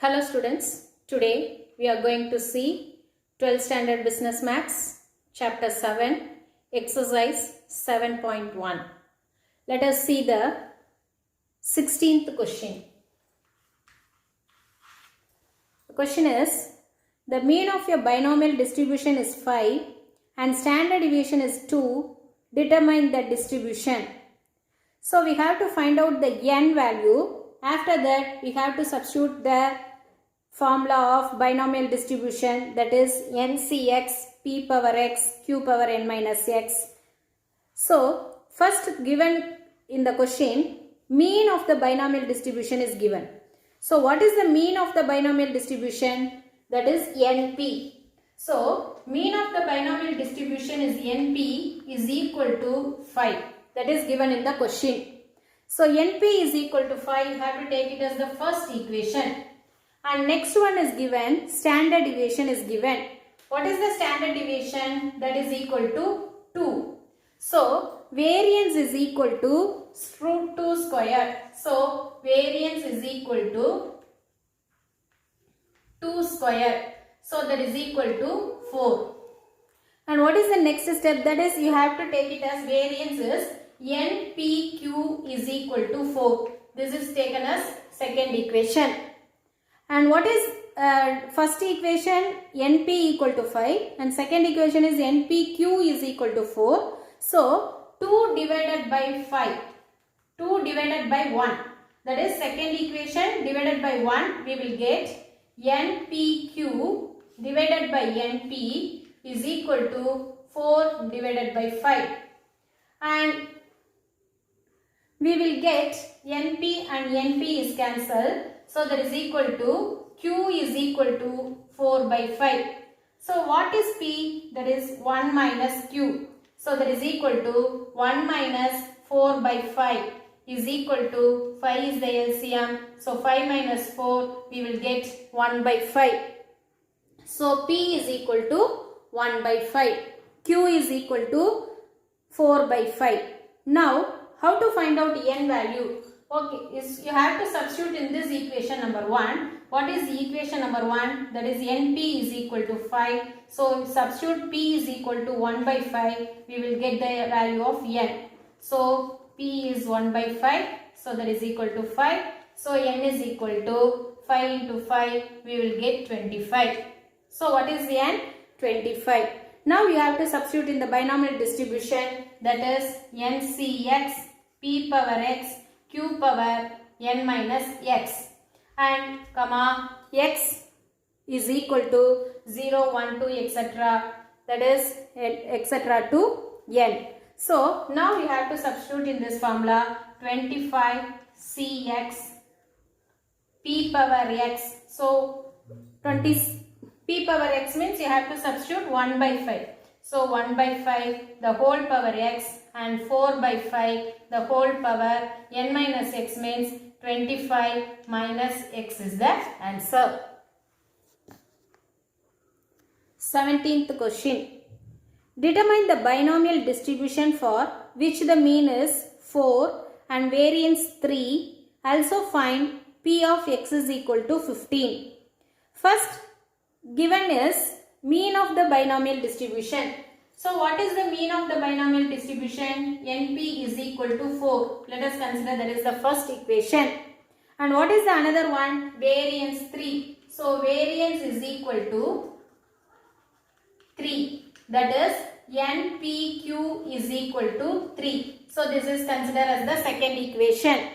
Hello students, today we are going to see 12th standard business maths chapter 7 exercise 7.1. Let us see the 16th question. The question is, the mean of your binomial distribution is 5 and standard deviation is 2. Determine the distribution. So we have to find out the n value. After that we have to substitute the formula of binomial distribution, that is ncx p power x q power n minus x. So first, given in the question, mean of the binomial distribution is given. So what is the mean of the binomial distribution? That is np. So mean of the binomial distribution is np is equal to 5. That is given in the question. So np is equal to 5. You have to take it as the first equation. And next one is given, standard deviation is given. What is the standard deviation? That is equal to 2. So variance is equal to root 2 square. So variance is equal to 2 square. So that is equal to 4. And what is the next step? That is, you have to take it as variance is npq is equal to 4. This is taken as second equation. And what is first equation? np equal to 5 and second equation is npq is equal to 4. So 2 divided by 5, 2 divided by 1, that is second equation divided by 1, we will get npq divided by np is equal to 4 divided by 5. And we will get np and np is cancelled. So that is equal to q is equal to 4 by 5. So what is p? That is 1 minus q. So that is equal to 1 minus 4 by 5 is equal to 5 is the LCM. So 5 minus 4 we will get 1 by 5. So p is equal to 1 by 5. Q is equal to 4 by 5. Now how to find out n value? Okay, you have to substitute in this equation number 1. What is the equation number 1? That is np is equal to 5. So substitute p is equal to 1 by 5. We will get the value of n. So p is 1 by 5. So that is equal to 5. So n is equal to 5 into 5. We will get 25. So what is the n? 25. Now you have to substitute in the binomial distribution, that is ncx p power x q power n minus x and comma x is equal to 0, 1, 2 etc. That is etc. to n. So now you have to substitute in this formula 25 cx p power x. So 20 p power x means you have to substitute 1 by 5. So 1 by 5 the whole power x and 4 by 5 the whole power n minus x means 25 minus x is the answer. 17th question. Determine the binomial distribution for which the mean is 4 and variance 3. Also find p of x is equal to 15. First, given is mean of the binomial distribution. So what is the mean of the binomial distribution? np is equal to 4. Let us consider that is the first equation. And what is the another one? Variance 3. So variance is equal to 3. That is npq is equal to 3. So this is considered as the second equation.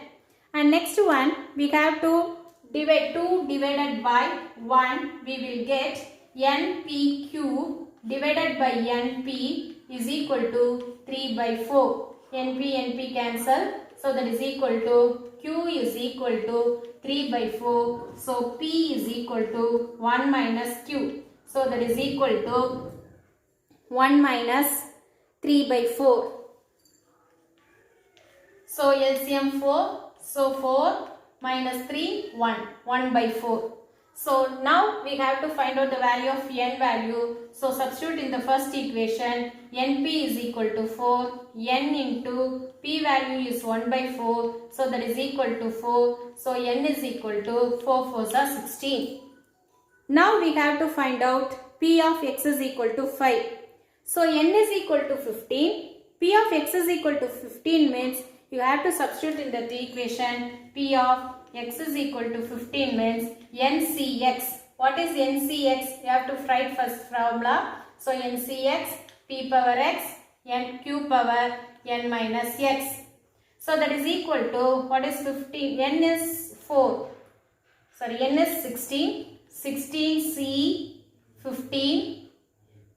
And next one, we have to divide 2 divided by 1. We will get npq divided by np is equal to 3 by 4. np cancel. So that is equal to q is equal to 3 by 4. So p is equal to 1 minus q. So that is equal to 1 minus 3 by 4. So LCM 4. So 4 minus 3, 1. 1 by 4. So now we have to find out the value of n value. So substitute in the first equation, np is equal to 4, n into p value is 1 by 4. So that is equal to 4. So n is equal to 4 4s are 16. Now we have to find out p of x is equal to 5. So n is equal to 15. P of x is equal to 15 means you have to substitute in the equation p of x is equal to 15 means ncx. What is ncx? You have to write first formula. So ncx p power x n q power n minus x. So that is equal to, what is 15? N is 4. Sorry, n is 16. 16c 15.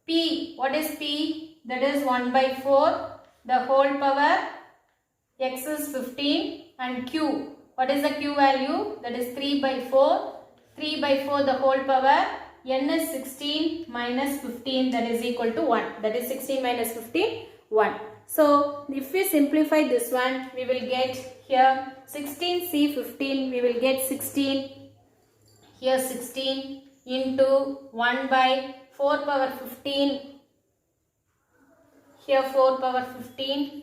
P, what is p? That is 1 by 4. The whole power, x is 15, and q, what is the q value? That is 3 by 4. 3 by 4 the whole power, n is 16 minus 15, that is equal to 1. That is 16 minus 15, 1. So if we simplify this one, we will get here 16c 15, we will get 16, here 16 into 1 by 4 power 15, here 4 power 15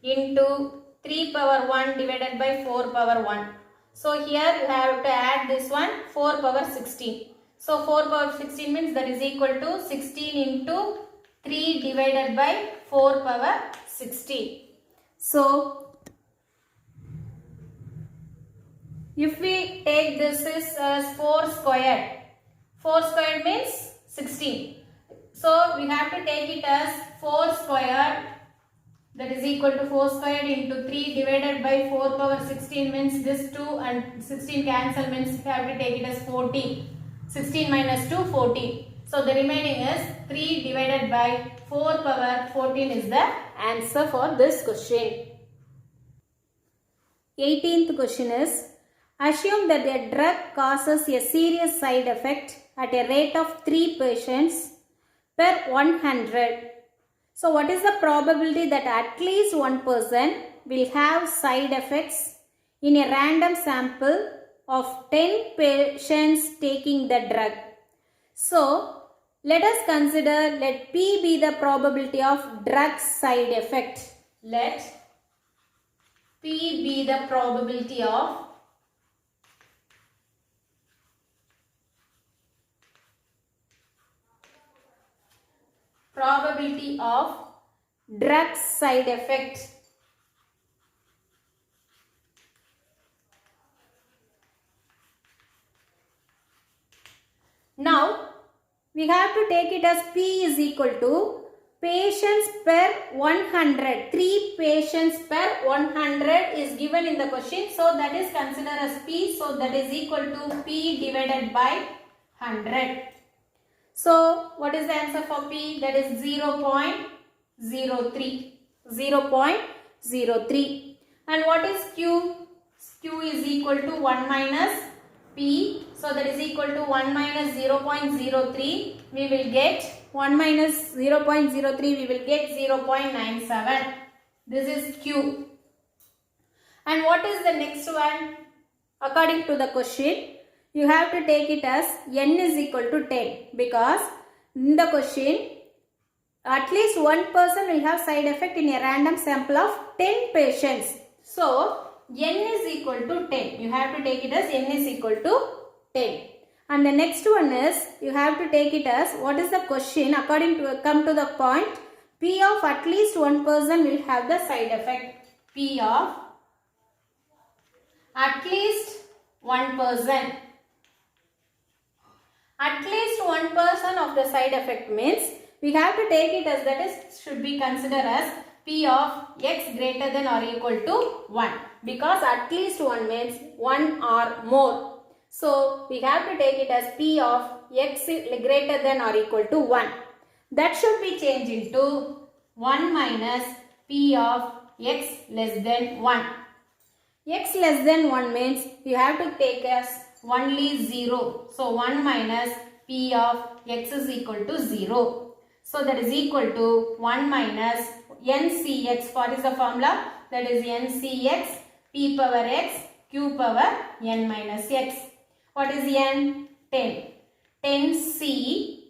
into 3 power 1 divided by 4 power 1. So here you have to add this one, 4 power 16. So 4 power 16 means that is equal to 16 into 3 divided by 4 power 16. So if we take this as 4 squared, 4 squared means 16. So we have to take it as 4 squared, that is equal to 4 squared into 3 divided by 4 power 16 means this 2 and 16 cancel means we have to take it as 14. 16 minus 2, 14. So the remaining is 3 divided by 4 power 14 is the answer for this question. 18th question is, assume that a drug causes a serious side effect at a rate of 3 patients per 100. So what is the probability that at least one person will have side effects in a random sample of 10 patients taking the drug? So let us consider, let P be the probability of drug side effect. Let P be the probability of drug side effect. Now we have to take it as P is equal to patients per 100. 3 patients per 100 is given in the question. So that is considered as P. So that is equal to P divided by 100. So what is the answer for P? That is 0.03. 0.03. And what is Q? Q is equal to 1 minus P. So that is equal to 1 minus 0.03. We will get 1 minus 0.03. We will get 0.97. This is Q. And what is the next one? According to the question, you have to take it as n is equal to 10, because in the question at least one person will have side effect in a random sample of 10 patients. So n is equal to 10. You have to take it as n is equal to 10. And the next one is, you have to take it as, what is the question? According to, come to the point, P of at least one person will have the side effect. P of at least one person. At least one person of the side effect means we have to take it as, that is, should be considered as P of x greater than or equal to 1, because at least 1 means 1 or more. So we have to take it as P of x greater than or equal to 1. That should be changed into 1 minus P of x less than 1. X less than 1 means you have to take as only 0. So 1 minus P of x is equal to 0. So that is equal to 1 minus NCX. What is the formula? That is NCX P power x Q power n minus x. What is n? 10. 10c,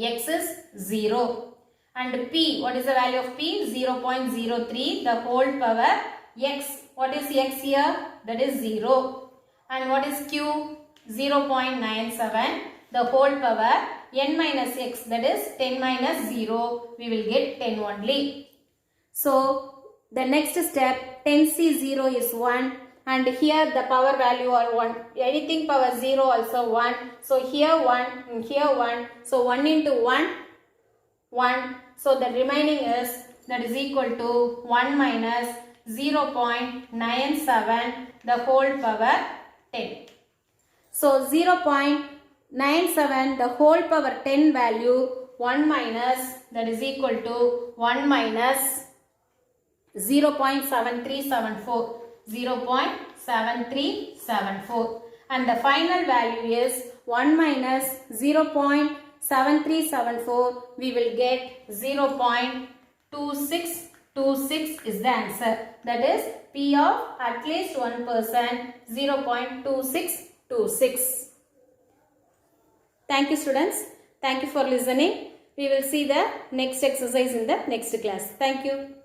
x is 0. And p, what is the value of p? 0.03, the whole power x. What is x here? That is 0. And what is q? 0.97, the whole power n minus x, that is 10 minus 0. We will get 10 only. So, the next step, 10c0 is 1. And here the power value are 1. Anything power 0 also 1. So here 1 and here 1. So 1 into 1, 1. So the remaining is, that is equal to 1 minus 0.97, the whole power 10. So 0.97, the whole power 10 value, 1 minus, that is equal to 1 minus 0.7374. 0.7374, and the final value is 1 minus 0.7374. We will get 0.2626 is the answer. That is P of at least 1%, 0.2626. Thank you, students. Thank you for listening. We will see the next exercise in the next class. Thank you.